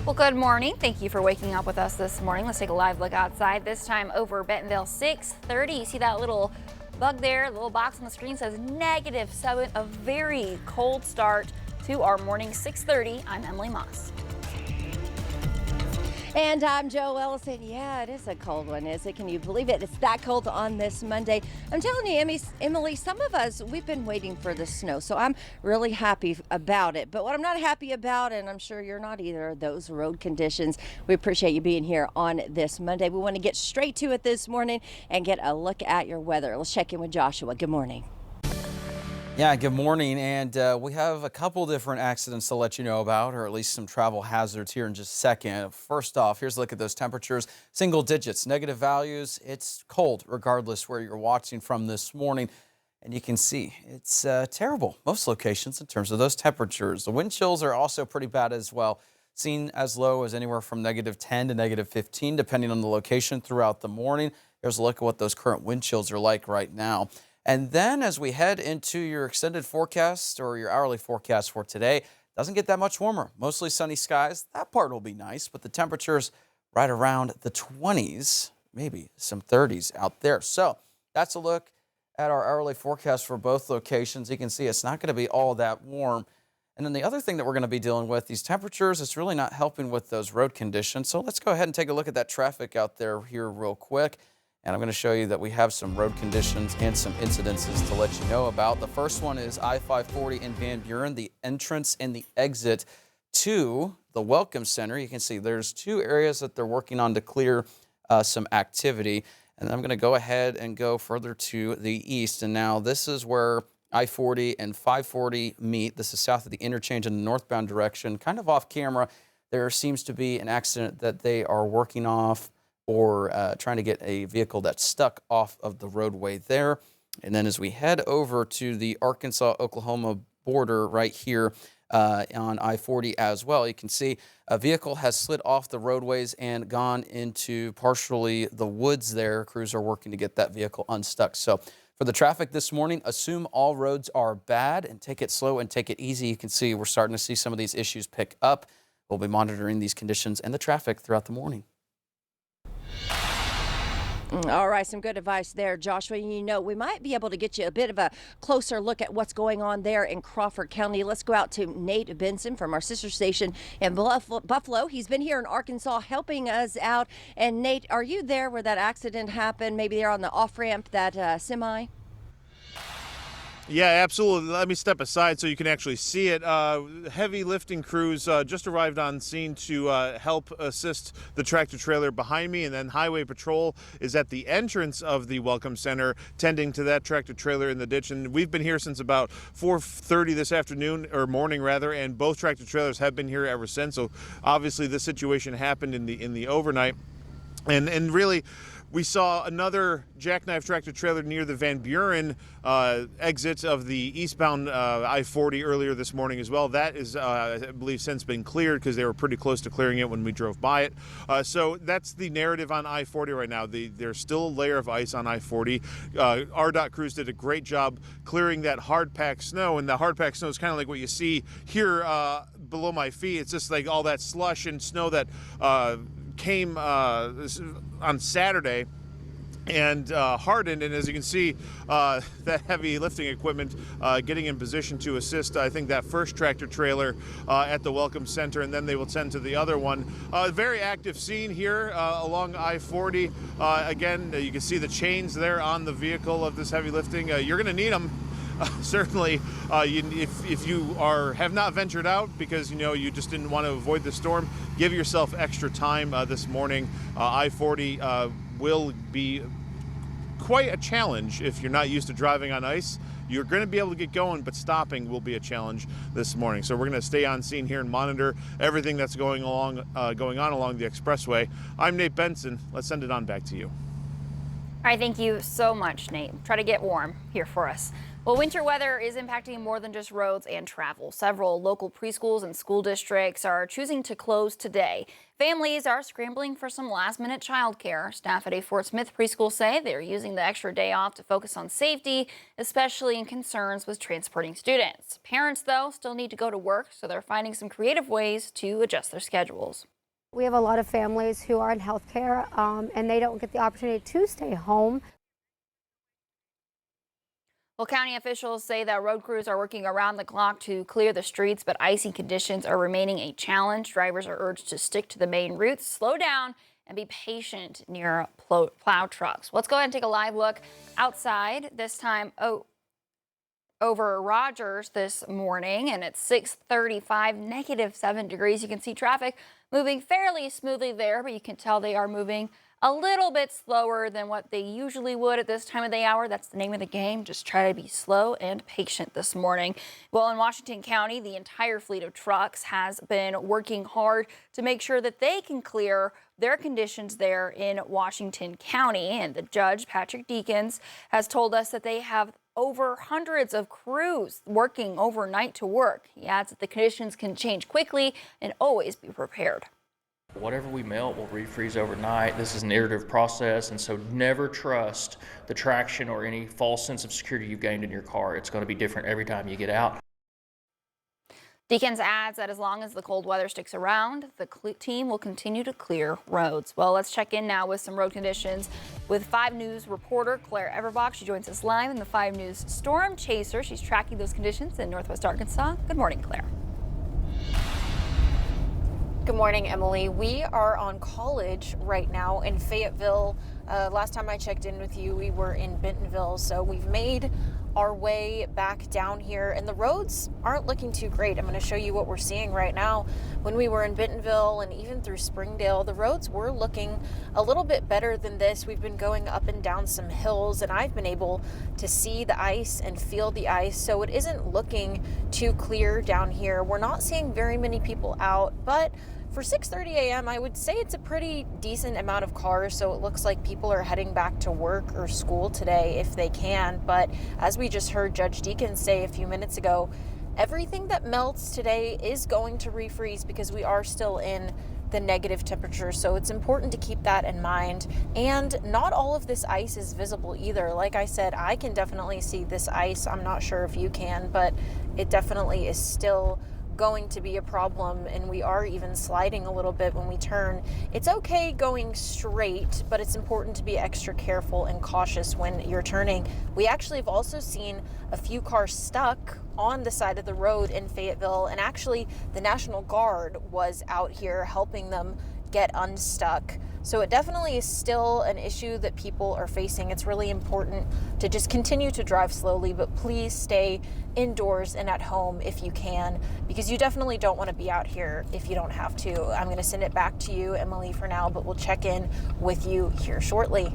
Well, good morning. Thank you for waking up with us this morning. Let's take a live look outside. This time over Bentonville, 6:30. You see that little bug there? The little box on the screen says -7. A very cold start to our morning. 6:30. I'm Emily Moss. And I'm Joe Ellison. Yeah, it is a cold one, is it? Can you believe it? It's that cold on this Monday. I'm telling you, Emily, some of us, we've been waiting for the snow, so I'm really happy about it. But what I'm not happy about, and I'm sure you're not either, are those road conditions. We appreciate you being here on this Monday. We want to get straight to it this morning and get a look at your weather. Let's check in with Joshua. Good morning. Yeah, good morning. And we have a couple different accidents to let you know about, or at least some travel hazards here in just a second. First off, here's a look at those temperatures. Single digits, negative values. It's cold regardless where you're watching from this morning. And you can see it's terrible, most locations, in terms of those temperatures. The wind chills are also pretty bad as well, seen as low as anywhere from -10 to -15, depending on the location throughout the morning. Here's a look at what those current wind chills are like right now. And then as we head into your extended forecast or your hourly forecast for today, doesn't get that much warmer. Mostly sunny skies. That part will be nice, but the temperatures right around the 20s, maybe some 30s out there. So that's a look at our hourly forecast for both locations. You can see it's not going to be all that warm. And then the other thing that we're going to be dealing with, these temperatures, it's really not helping with those road conditions. So let's go ahead and take a look at that traffic out there here real quick. And I'm going to show you that we have some road conditions and some incidences to let you know about. The first one is I-540 in Van Buren, the entrance and the exit to the Welcome Center. You can see there's two areas that they're working on to clear some activity. And I'm going to go ahead and go further to the east. And now this is where I-40 and 540 meet. This is south of the interchange in the northbound direction. Kind of off camera, there seems to be an accident that they are working off, or trying to get a vehicle that's stuck off of the roadway there. And then as we head over to the Arkansas-Oklahoma border right here on I-40 as well, you can see a vehicle has slid off the roadways and gone into partially the woods there. Crews are working to get that vehicle unstuck. So for the traffic this morning, assume all roads are bad and take it slow and take it easy. You can see we're starting to see some of these issues pick up. We'll be monitoring these conditions and the traffic throughout the morning. All right, some good advice there, Joshua. You know, we might be able to get you a bit of a closer look at what's going on there in Crawford County. Let's go out to Nate Benson from our sister station in Buffalo. He's been here in Arkansas helping us out. And Nate, are you there where that accident happened? Maybe they're on the off-ramp, that semi? Yeah, absolutely. Let me step aside so you can actually see it. Heavy lifting crews just arrived on scene to help assist the tractor trailer behind me, and then Highway Patrol is at the entrance of the Welcome Center tending to that tractor trailer in the ditch. And we've been here since about 4:30 this afternoon, or morning rather, and both tractor trailers have been here ever since. So obviously this situation happened in the overnight, and really, we saw another jackknife tractor trailer near the Van Buren exit of the eastbound I-40 earlier this morning as well. That is, I believe, since been cleared because they were pretty close to clearing it when we drove by it. So that's the narrative on I-40 right now. There's still a layer of ice on I-40. RDOT crews did a great job clearing that hard-packed snow, and the hard-packed snow is kind of like what you see here below my feet. It's just like all that slush and snow that came on Saturday and hardened, and as you can see, that heavy lifting equipment getting in position to assist, I think, that first tractor trailer at the Welcome Center, and then they will tend to the other one. Very active scene here along I-40. Again, you can see the chains there on the vehicle of this heavy lifting. You're going to need them. Certainly, if you have not ventured out because you just didn't want to avoid the storm, give yourself extra time this morning. I-40 will be quite a challenge if you're not used to driving on ice. You're going to be able to get going, but stopping will be a challenge this morning. So we're going to stay on scene here and monitor everything that's going on along the expressway. I'm Nate Benson. Let's send it on back to you. All right, thank you so much, Nate. Try to get warm here for us. Well, winter weather is impacting more than just roads and travel. Several local preschools and school districts are choosing to close today. Families are scrambling for some last-minute childcare. Staff at a Fort Smith preschool say they're using the extra day off to focus on safety, especially in concerns with transporting students. Parents, though, still need to go to work, so they're finding some creative ways to adjust their schedules. We have a lot of families who are in healthcare and they don't get the opportunity to stay home. Well, county officials say that road crews are working around the clock to clear the streets, but icy conditions are remaining a challenge. Drivers are urged to stick to the main routes, slow down, and be patient near plow trucks. Let's go ahead and take a live look outside, this time over Rogers this morning, and it's 6:35, -7 degrees. You can see traffic moving fairly smoothly there, but you can tell they are moving a little bit slower than what they usually would at this time of the hour. That's the name of the game. Just try to be slow and patient this morning. Well, in Washington County, the entire fleet of trucks has been working hard to make sure that they can clear their conditions there in Washington County. And the judge, Patrick Deakins, has told us that they have over hundreds of crews working overnight to work. He adds that the conditions can change quickly and always be prepared. Whatever we melt will refreeze overnight. This is an iterative process, and so never trust the traction or any false sense of security you've gained in your car. It's going to be different every time you get out. Deakins adds that as long as the cold weather sticks around, the team will continue to clear roads. Well, let's check in now with some road conditions with 5 News reporter Claire Everbach. She joins us live in the 5 News Storm Chaser. She's tracking those conditions in Northwest Arkansas. Good morning, Claire. Good morning, Emily. We are on College right now in Fayetteville. Last time I checked in with you, we were in Bentonville, so we've made our way back down here, and the roads aren't looking too great. I'm going to show you what we're seeing right now. When we were in Bentonville and even through Springdale, the roads were looking a little bit better than this. We've been going up and down some hills, and I've been able to see the ice and feel the ice, so it isn't looking too clear down here. We're not seeing very many people out, but for 6:30 a.m., I would say it's a pretty decent amount of cars, so it looks like people are heading back to work or school today if they can. But as we just heard Judge Deakins say a few minutes ago, everything that melts today is going to refreeze because we are still in the negative temperature, so it's important to keep that in mind. And not all of this ice is visible either. Like I said, I can definitely see this ice. I'm not sure if you can, but it definitely is still going to be a problem, and we are even sliding a little bit when we turn. It's okay going straight, but it's important to be extra careful and cautious when you're turning. We actually have also seen a few cars stuck on the side of the road in Fayetteville, and actually the National Guard was out here helping them get unstuck. So it definitely is still an issue that people are facing. It's really important to just continue to drive slowly, but please stay indoors and at home if you can, because you definitely don't want to be out here if you don't have to. I'm going to send it back to you, Emily, for now, but we'll check in with you here shortly.